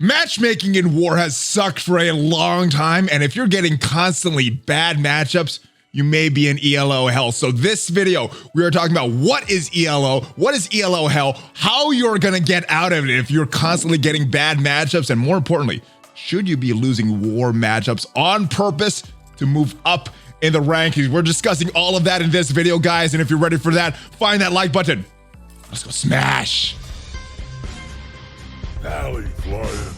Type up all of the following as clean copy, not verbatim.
Matchmaking in war has sucked for a long time, and if you're getting constantly bad matchups, you may be in ELO Hell. So this video, we are talking about what is ELO, what is ELO Hell, how you're gonna get out of it if you're constantly getting bad matchups, and more importantly, should you be losing war matchups on purpose to move up in the rankings? We're discussing all of that in this video, guys, and if you're ready for that, find that like button. Let's go smash. ValleyFlyin.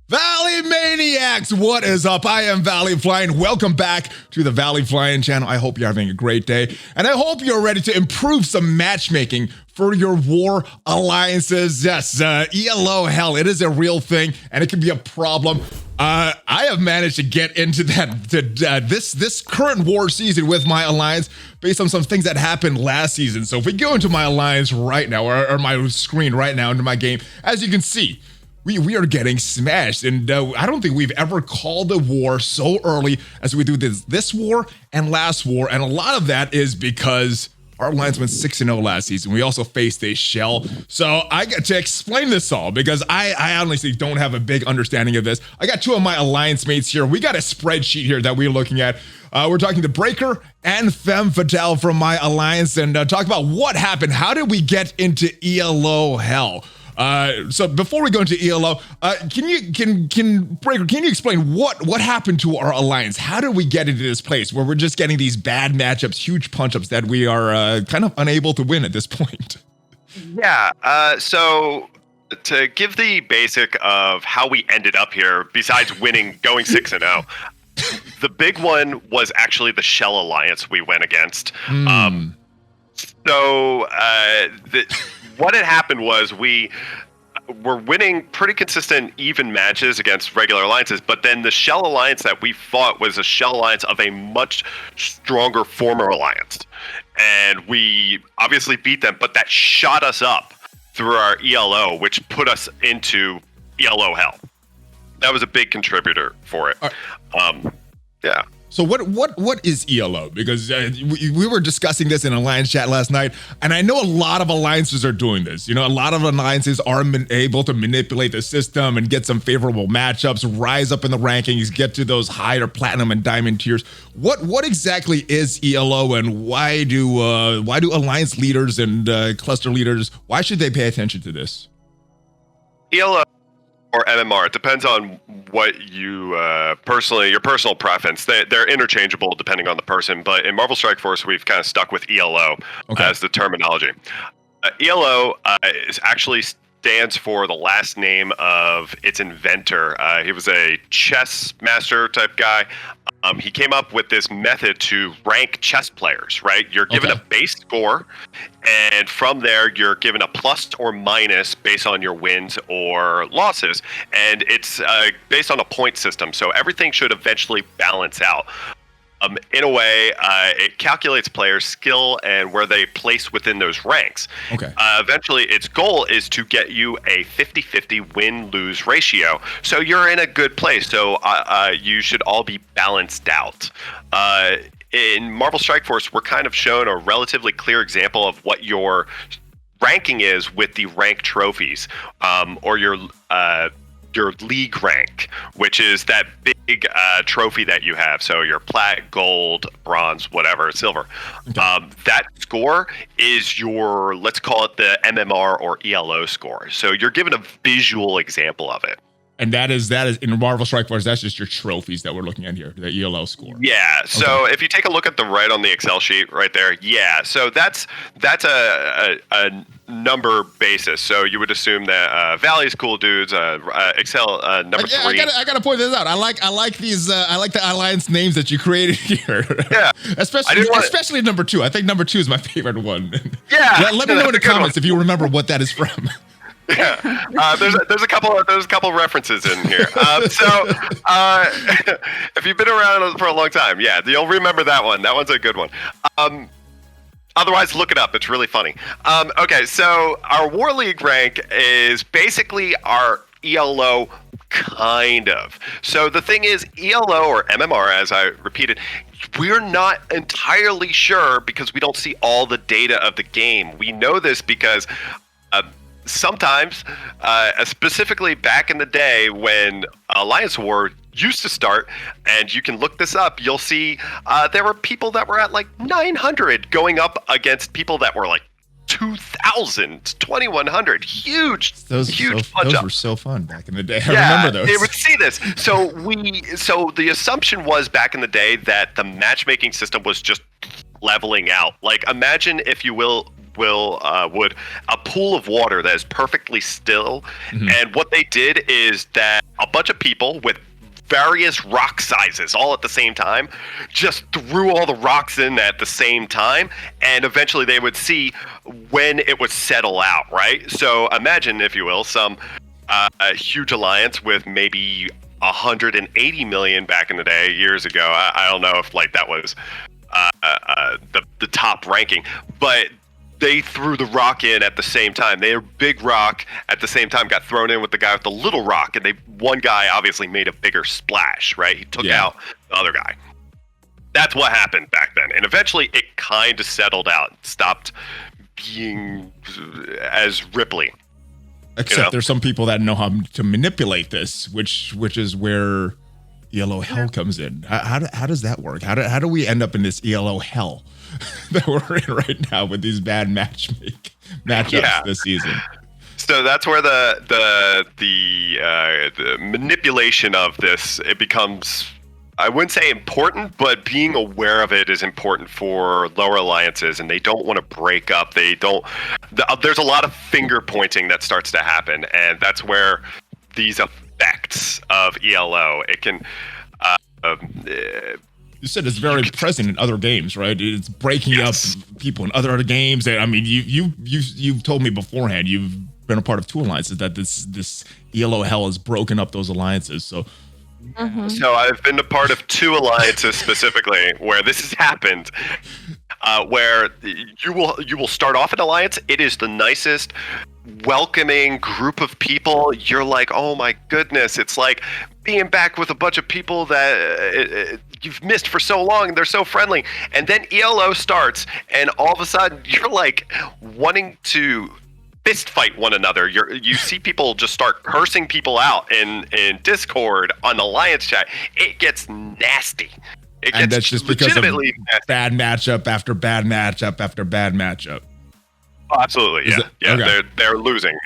Valley Maniacs, what is up? I am ValleyFlyin. Welcome back to the ValleyFlyin channel. I hope you're having a great day, and I hope you're ready to improve some matchmaking for your war alliances. Yes, ELO Hell, it is a real thing, and it can be a problem. I have managed to get into this current war season with my alliance based on some things that happened last season. So if we go into my alliance right now, or my screen right now into my game, as you can see, we are getting smashed, and I don't think we've ever called a war so early as we do this war and last war, and a lot of that is because our alliance went 6-0 last season. We also faced a shell, so I get to explain this all because I honestly don't have a big understanding of this. I got two of my alliance mates here. We got a spreadsheet here that we're looking at. We're talking to Breaker and Femme Fatale from my alliance, and talk about what happened. How did we get into ELO Hell? So before we go into ELO, Breaker, can you explain what happened to our alliance? How did we get into this place where we're just getting these bad matchups, huge punch-ups that we are kind of unable to win at this point? Yeah, so to give the basic of how we ended up here, besides winning, going 6-0, the big one was actually the Shell Alliance we went against. What had happened was we were winning pretty consistent, even matches against regular alliances, but then the Shell Alliance that we fought was a Shell Alliance of a much stronger former alliance. And we obviously beat them, but that shot us up through our ELO, which put us into ELO Hell. That was a big contributor for it. Yeah. So what is ELO? Because we were discussing this in Alliance chat last night, and I know a lot of alliances are doing this. You know, a lot of alliances are able to manipulate the system and get some favorable matchups, rise up in the rankings, get to those higher platinum and diamond tiers. What exactly is ELO, and why do alliance leaders and cluster leaders, why should they pay attention to this? ELO or MMR, it depends on what you your personal preference. They're interchangeable depending on the person, but in Marvel Strike Force, we've kind of stuck with ELO as the terminology. ELO actually stands for the last name of its inventor. He was a chess master type guy. He came up with this method to rank chess players, right? You're given a base score, and from there, you're given a plus or minus based on your wins or losses. And it's based on a point system, so everything should eventually balance out. In a way, it calculates players' skill and where they place within those ranks. Eventually, its goal is to get you a 50-50 win-lose ratio. So you're in a good place. So you should all be balanced out. In Marvel Strike Force, we're kind of shown a relatively clear example of what your ranking is with the rank trophies, or your league rank, which is that big trophy that you have. So your plat, gold, bronze, whatever, silver. That score is your, let's call it the MMR or ELO score. So you're given a visual example of it. And that is in Marvel Strike Force, that's just your trophies that we're looking at here, the ELO score. Yeah. So if you take a look at the right on the Excel sheet right there, yeah. So that's a number basis. So you would assume that Valley's cool dudes, Excel number 3. I gotta point this out. I like these. I like the alliance names that you created here. Yeah. especially number 2. I think number 2 is my favorite one. Yeah. Let me know in the comments if you remember what that is from. Yeah, there's a couple references in here. If you've been around for a long time, yeah, you'll remember that one. That one's a good one. Otherwise, look it up. It's really funny. Okay, so our War League rank is basically our ELO kind of. So the thing is, ELO or MMR, as I repeated, we're not entirely sure because we don't see all the data of the game. We know this because sometimes, specifically back in the day when Alliance War used to start, and you can look this up, you'll see there were people that were at like 900 going up against people that were like 2,000, 2,100. Huge punch those up. were so fun back in the day. I remember those. They would see this. So the assumption was back in the day that the matchmaking system was just leveling out. Like, imagine, if you would a pool of water that is perfectly still. Mm-hmm. And what they did is that a bunch of people with various rock sizes all at the same time just threw all the rocks in at the same time, and eventually they would see when it would settle out, right? So imagine, if you will, some huge alliance with maybe 180 million back in the day, years ago. I don't know if like that was the top ranking, but they threw the rock in at the same time. Their big rock at the same time got thrown in with the guy with the little rock, and one guy obviously made a bigger splash, right? He took out the other guy. That's what happened back then. And eventually it kind of settled out, stopped being as ripply. Except there's some people that know how to manipulate this, which is where ELO Hell comes in. How does that work? How do we end up in this ELO Hell that we're in right now with these bad matchups this season? So that's where the manipulation of this, it becomes, I wouldn't say important, but being aware of it is important for lower alliances, and they don't want to break up. There's a lot of finger pointing that starts to happen, and that's where these effects of ELO, it can you said it's very present in other games, right? It's breaking up people in other games. And I mean, you've told me beforehand, you've been a part of 2 alliances, that this ELO Hell has broken up those alliances. So So I've been a part of 2 alliances specifically where this has happened, where you will start off an alliance. It is the nicest, welcoming group of people. You're like, oh my goodness, it's like being back with a bunch of people that you've missed for so long. They're so friendly. And then ELO starts, and all of a sudden you're like wanting to fist fight one another. You see people just start cursing people out in Discord, on Alliance chat. It gets nasty. And that's just because of bad matchup after bad matchup after bad matchup. Oh, absolutely, yeah. Okay. They're losing.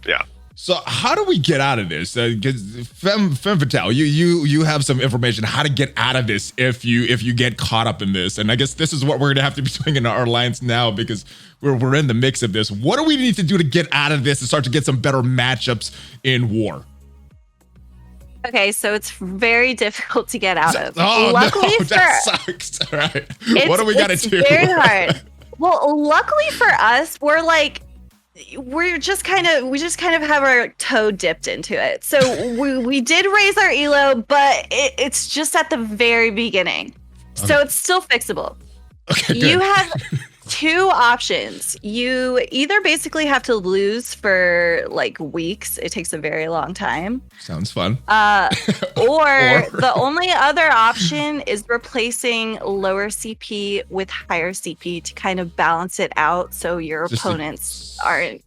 Yeah. So how do we get out of this? Femme Fatale, you have some information how to get out of this if you get caught up in this. And I guess this is what we're gonna have to be doing in our alliance now, because we're in the mix of this. What do we need to do to get out of this and start to get some better matchups in war? Okay, so it's very difficult to get out of. Oh, luckily that sucks. All right. What do we got to do? It's very hard. Well, luckily for us, we just kind of have our toe dipped into it. So we did raise our ELO, but it's just at the very beginning. Okay. So it's still fixable. Okay, good. You have 2 options. You either basically have to lose for like weeks. It takes a very long time. Sounds fun. Or the only other option is replacing lower CP with higher CP to kind of balance it out, so your opponents aren't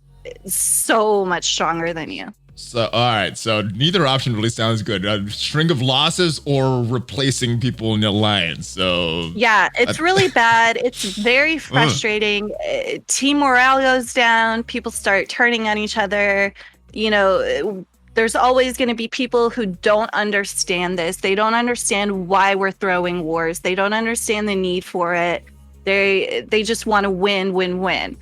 so much stronger than you. So, all right. So neither option really sounds good. A string of losses or replacing people in the alliance. So yeah, it's really bad. It's very frustrating. Team morale goes down. People start turning on each other. You know, there's always going to be people who don't understand this. They don't understand why we're throwing wars. They don't understand the need for it. They just want to win.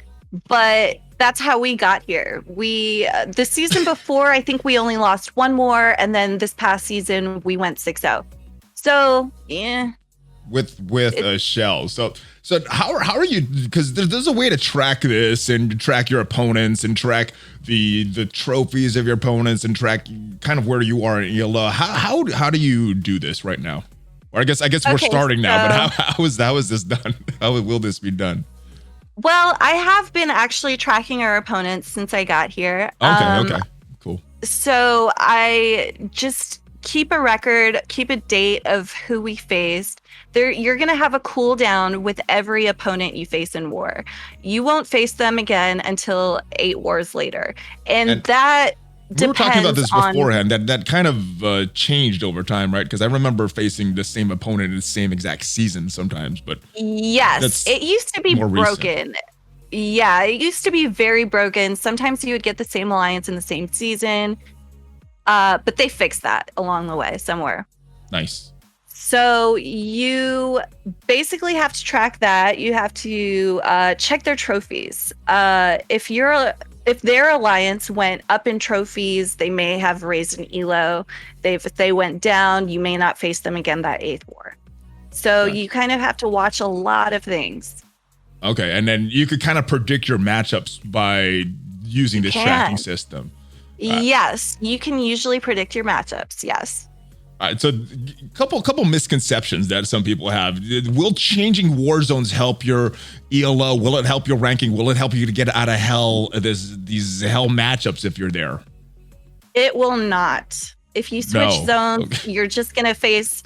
But that's how we got here. The season before, I think we only lost 1 more, and then this past season we went 6-0. So yeah, with a shell. So how are you? Because there's a way to track this and track your opponents and track the trophies of your opponents and track kind of where you are in ELO. How do you do this right now? Or I guess we're starting now. But how is this done? How will this be done? Well, I have been actually tracking our opponents since I got here. Okay, cool. So I just keep a record, keep a date of who we faced. You're going to have a cooldown with every opponent you face in war. You won't face them again until 8 wars later. And that we were talking about this depends on beforehand. That kind of changed over time, right? Because I remember facing the same opponent in the same exact season sometimes. But yes, it used to be more recent. broken. Yeah, it used to be very broken. Sometimes you would get the same alliance in the same season. But they fixed that along the way somewhere. Nice. So you basically have to track that. You have to check their trophies. If their alliance went up in trophies, they may have raised an ELO. If they went down, you may not face them again that 8th war. So you kind of have to watch a lot of things. Okay, and then you could kind of predict your matchups by using this tracking system. Yes, you can usually predict your matchups. Yes. All right, so couple misconceptions that some people have. Will changing war zones help your ELO? Will it help your ranking? Will it help you to get out of hell? These hell matchups if you're there? It will not. If you switch zones, you're just gonna face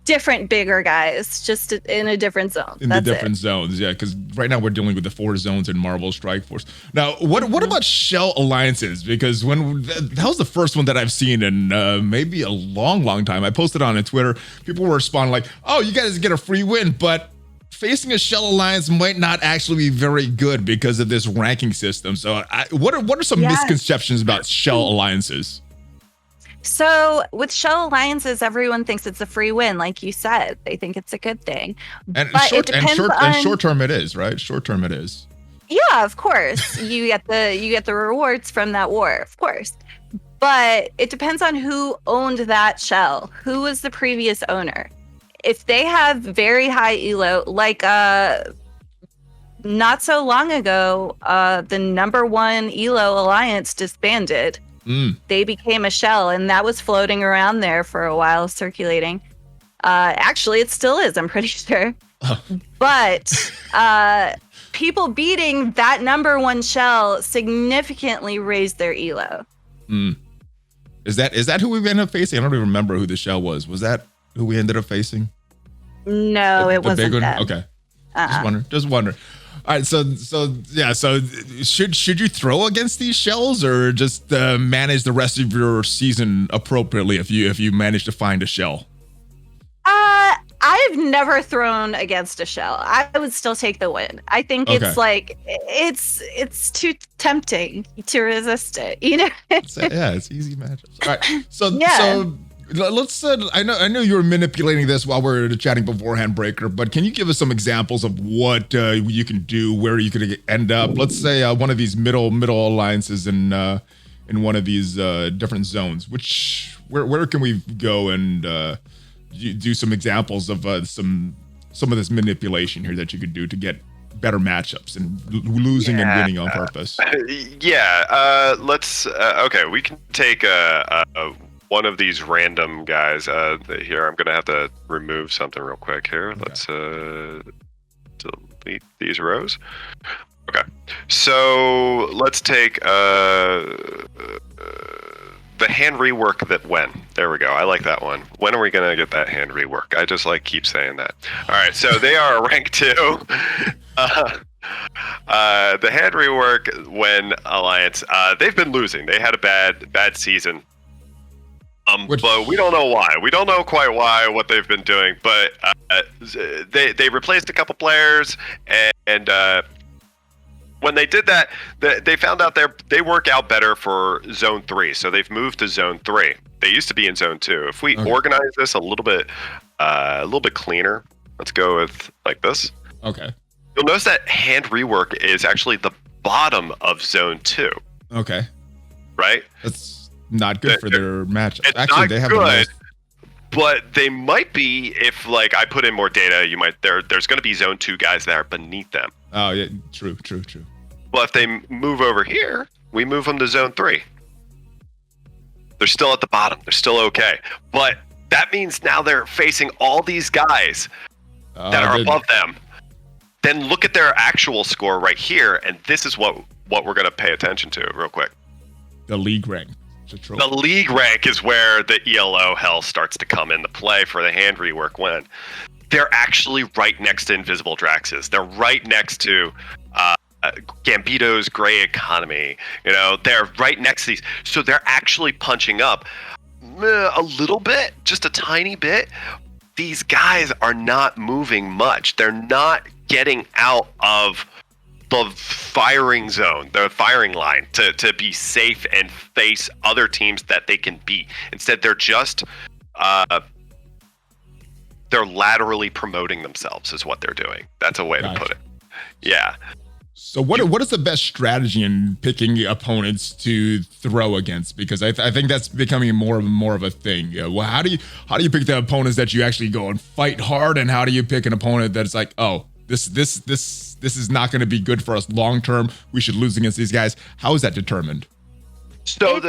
different bigger guys, just in a different zone. In the different zones, yeah. Because right now we're dealing with the 4 zones in Marvel Strike Force. Now, what about shell alliances? Because that was the first one that I've seen in maybe a long time. I posted on Twitter. People were responding like, "Oh, you guys get a free win," but facing a shell alliance might not actually be very good because of this ranking system. So, what are some misconceptions about shell alliances? So with shell alliances, everyone thinks it's a free win, like you said. They think it's a good thing. And short term it is, right? Short term it is. Yeah, of course. you get the rewards from that war, of course. But it depends on who owned that shell. Who was the previous owner? If they have very high ELO, like not so long ago, the #1 ELO alliance disbanded. They became a shell, and that was floating around there for a while, circulating. Actually, it still is, I'm pretty sure. But people beating that #1 shell significantly raised their ELO. Is that who we ended up facing? I don't even remember who the shell was. Was that who we ended up facing? No, it wasn't big one? them. Okay. Just wondering. All right, so should you throw against these shells or just manage the rest of your season appropriately if you manage to find a shell? I've never thrown against a shell. I would still take the win. I think it's like it's too tempting to resist it. You know? It's easy matchups. All right, so let's. I know you were manipulating this while we were chatting beforehand, Breaker. But can you give us some examples of what you can do, where you could end up? Let's say one of these middle alliances in one of these different zones. Where can we go and do some examples of some of this manipulation here that you could do to get better matchups and losing and winning on purpose? Let's. Okay, we can take one of these random guys here. I'm gonna have to remove something real quick here. Okay. Let's delete these rows. Okay, so let's take the hand rework that when. There we go. I like that one. When are we gonna get that hand rework? I just keep saying that. All right, so they are a rank 2. The hand rework when alliance. They've been losing. They had a bad season. But we don't know why. We don't know quite why, what they've been doing. But they replaced a couple players, and when they did that, they found out they work out better for Zone 3. So they've moved to Zone 3. They used to be in Zone 2. If we organize this a little bit cleaner, let's go with like this. Okay. You'll notice that hand rework is actually the bottom of Zone 2. Okay. Right? That's not good for their matchup. It's actually, they have good, but they might be if I put in more data. You might there's going to be Zone 2 guys that are beneath them. Oh yeah, true. Well, if they move over here, we move them to Zone 3. They're still at the bottom. They're still okay, but that means now they're facing all these guys that are above them. Then look at their actual score right here, and this is what we're going to pay attention to real quick. the league rank. The league rank is where the ELO Hell starts to come into play for the hand rework, when they're actually right next to Invisible Draxes. They're right next to Gambito's Gray Economy. They're right next to these. So they're actually punching up a little bit, just a tiny bit. These guys are not moving much. They're not getting out of the firing zone, the firing line, to be safe and face other teams that they can beat. Instead, they're just they're laterally promoting themselves is what they're doing. That's a way to put it. Yeah. So what is the best strategy in picking opponents to throw against? Because I think that's becoming more of a thing. Well, how do you pick the opponents that you actually go and fight hard, and how do you pick an opponent that's like, oh, this is not going to be good for us long term. We should lose against these guys. How is that determined? So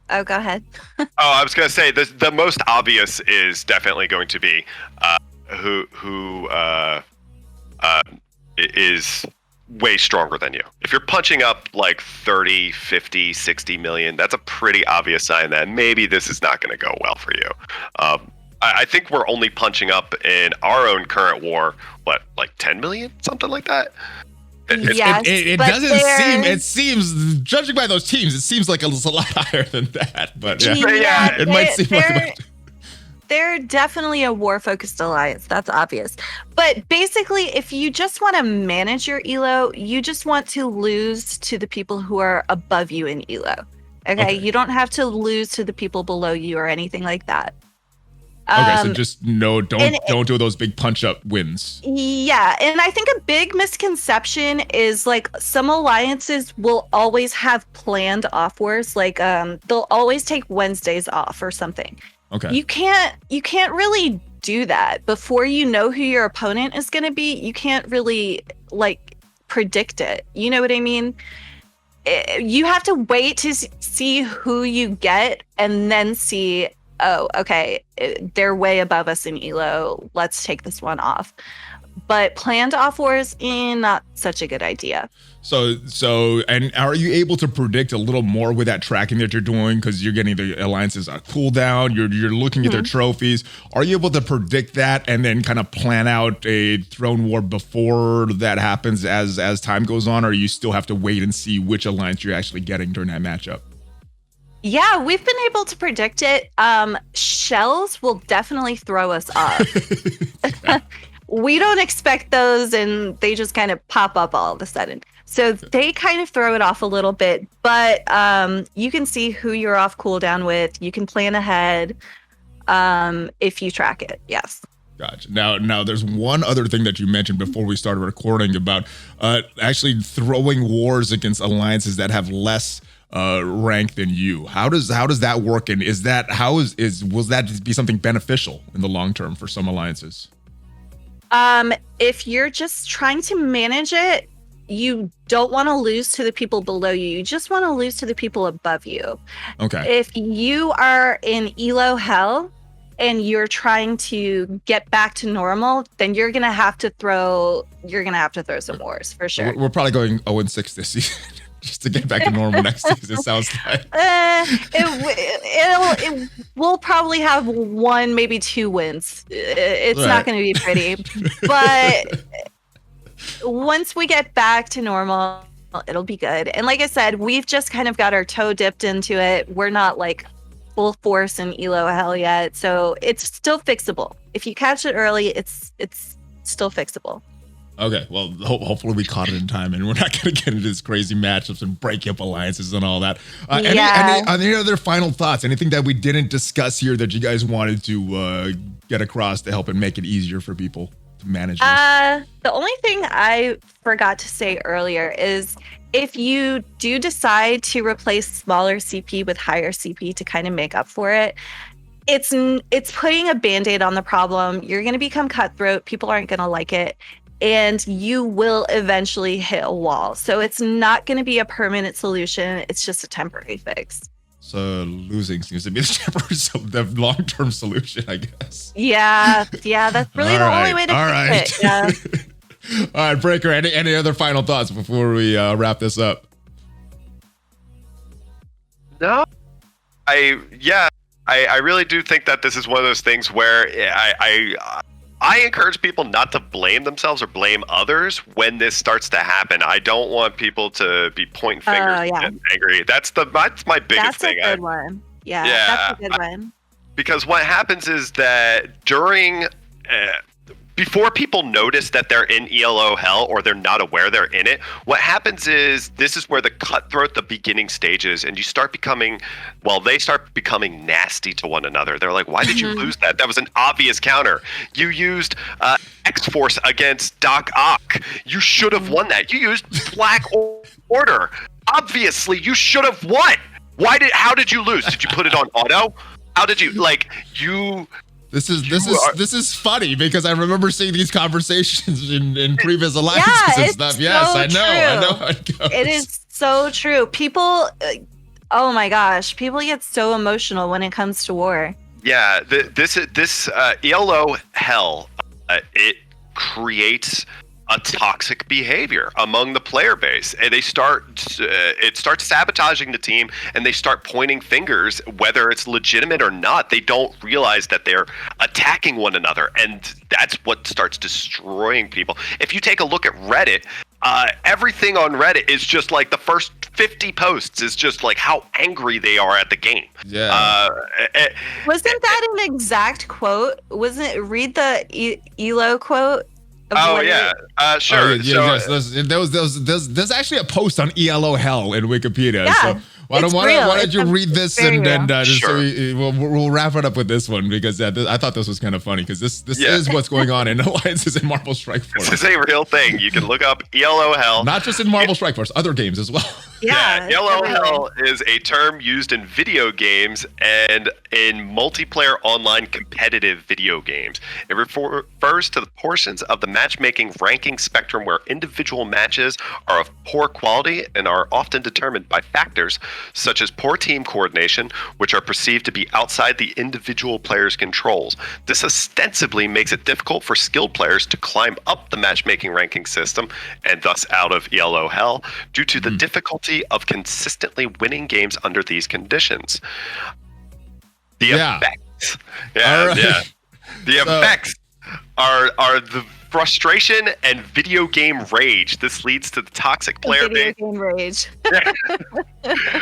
Oh, go ahead. I was going to say the most obvious is definitely going to be who is way stronger than you. If you're punching up like 30, 50, 60 million, that's a pretty obvious sign that maybe this is not going to go well for you. I think we're only punching up in our own current war, like 10 million, something like that. It doesn't seem. It seems, judging by those teams, it seems like it's a lot higher than that. But yeah, it might seem like. They're definitely a war-focused alliance. That's obvious. But basically, if you just want to manage your ELO, you just want to lose to the people who are above you in ELO. Okay? You don't have to lose to the people below you or anything like that. Okay, so just don't do those big punch-up wins. Yeah, and I think a big misconception is like some alliances will always have planned off wars. Like they'll always take Wednesdays off or something. Okay. You can't really do that. Before you know who your opponent is going to be, you can't really like predict it. You know what I mean? You have to wait to see who you get and then see, oh, okay, they're way above us in ELO. Let's take this one off. But planned off wars, not such a good idea. So, and are you able to predict a little more with that tracking that you're doing? Because you're getting the alliances on cooldown, you're looking at their trophies. Are you able to predict that and then kind of plan out a throne war before that happens as time goes on? Or you still have to wait and see which alliance you're actually getting during that matchup? Yeah, we've been able to predict it. Shells will definitely throw us off. We don't expect those, and they just kind of pop up all of a sudden. So they kind of throw it off a little bit, but you can see who you're off cooldown with. You can plan ahead if you track it. Yes. Gotcha. Now, there's one other thing that you mentioned before we started recording about actually throwing wars against alliances that have less rank than you. How does that work? And is that will that be something beneficial in the long term for some alliances? If you're just trying to manage it, you don't want to lose to the people below you. You just want to lose to the people above you. Okay. If you are in ELO Hell and you're trying to get back to normal, then you're gonna have to throw some wars for sure. We're probably going 0-6 this season. Just to get back to normal next season, sounds like. We'll probably have 1, maybe 2 wins. It's not going to be pretty. But once we get back to normal, it'll be good. And like I said, we've just kind of got our toe dipped into it. We're not like full force in ELO Hell yet. So it's still fixable. If you catch it early, it's still fixable. Okay, well, hopefully we caught it in time, and we're not going to get into this crazy matchups and break up alliances and all that. Any other final thoughts? Anything that we didn't discuss here that you guys wanted to get across to help and make it easier for people to manage this? The only thing I forgot to say earlier is if you do decide to replace smaller CP with higher CP to kind of make up for it, it's putting a Band-Aid on the problem. You're going to become cutthroat. People aren't going to like it. And you will eventually hit a wall. So it's not going to be a permanent solution. It's just a temporary fix. So losing seems to be the long-term solution, I guess. Yeah, that's really only way to fix it. Yeah. All right, Breaker, any other final thoughts before we wrap this up? No, I really do think that this is one of those things where I encourage people not to blame themselves or blame others when this starts to happen. I don't want people to be pointing fingers and getting angry. That's my biggest thing. That's a good one. Yeah, that's a good one. Because what happens is that during before people notice that they're in ELO hell or they're not aware they're in it, what happens is this is where the cutthroat, the beginning stages, and they start becoming nasty to one another. They're like, why did you lose that? That was an obvious counter. You used X-Force against Doc Ock. You should have won that. You used Black Order. Obviously, you should have won. How did you lose? Did you put it on auto? How did you, This is funny because I remember seeing these conversations in previous alliances and stuff. Yes, so I know how it goes. It is so true. People, oh my gosh, people get so emotional when it comes to war. Yeah, this ELO hell, it creates a toxic behavior among the player base, and it starts sabotaging the team, and they start pointing fingers whether it's legitimate or not. They don't realize that they're attacking one another, and that's what starts destroying people. If you take a look at Reddit, everything on Reddit is just like the first 50 posts is just like how angry they are at the game. Yeah. Wasn't that an exact quote? Read the ELO quote? Oh yeah, sure. Yes. There's actually a post on ELO Hell in Wikipedia. Yeah, so why don't you read this and just sure. so we'll wrap it up with this one because I thought this was kind of funny because this is what's going on in alliances in Marvel Strike Force. This is a real thing. You can look up ELO Hell. Not just in Marvel Strike Force, other games as well. Yeah, ELO Hell is a term used in video games and in multiplayer online competitive video games. It refers to the portions of the matchmaking ranking spectrum where individual matches are of poor quality and are often determined by factors such as poor team coordination, which are perceived to be outside the individual player's controls. This ostensibly makes it difficult for skilled players to climb up the matchmaking ranking system and thus out of ELO Hell due to the difficulty of consistently winning games under these conditions. The effects. The effects are the frustration and video game rage. This leads to the toxic player base game rage.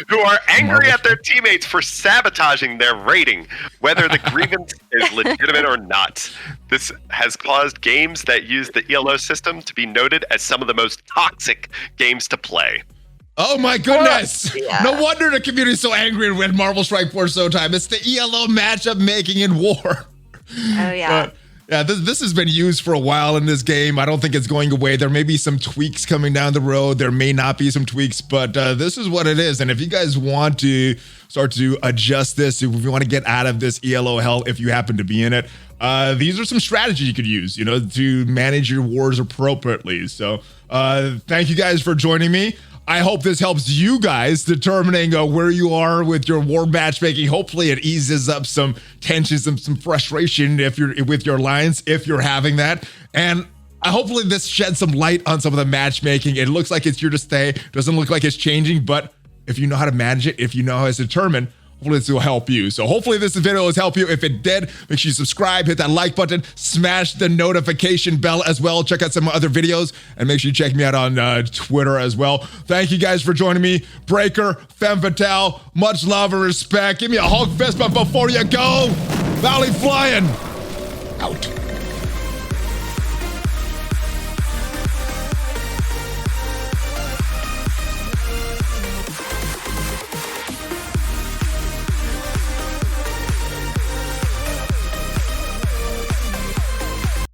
who are angry at their teammates for sabotaging their rating, whether the grievance is legitimate or not. This has caused games that use the ELO system to be noted as some of the most toxic games to play. Oh my goodness! No wonder the community is so angry when Marvel Strike Force Showtime. It's the ELO matchup making in war. Oh yeah. This has been used for a while in this game. I don't think it's going away. There may be some tweaks coming down the road. There may not be some tweaks, but this is what it is. And if you guys want to start to adjust this, if you want to get out of this ELO hell, if you happen to be in it, these are some strategies you could use, to manage your wars appropriately. So thank you guys for joining me. I hope this helps you guys determining where you are with your war matchmaking. Hopefully it eases up some tensions and some frustration if you're with your alliance, if you're having that. And hopefully this sheds some light on some of the matchmaking. It looks like it's here to stay. Doesn't look like it's changing, but if you know how to manage it, if you know how to determine, hopefully this will help you. So hopefully this video has helped you. If it did, make sure you subscribe, hit that like button, smash the notification bell as well. Check out some other videos and make sure you check me out on Twitter as well. Thank you guys for joining me. Breaker, Femme Fatale, much love and respect. Give me a Hulk fist bump before you go. ValleyFlyin, out.